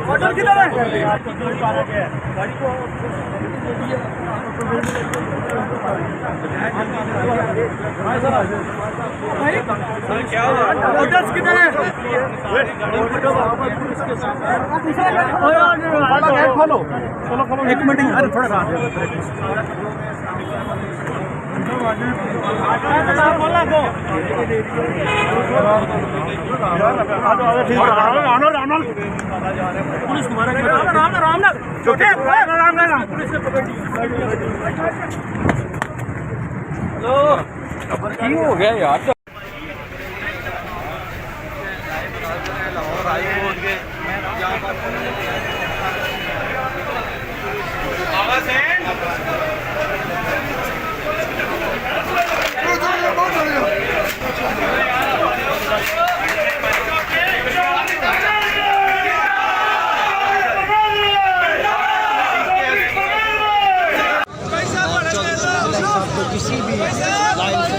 Order किधर है? क्या ऑर्डर्स किधर है? खोलो एक मिनट यार थोड़ा हो गया यार किसी भी लाइन से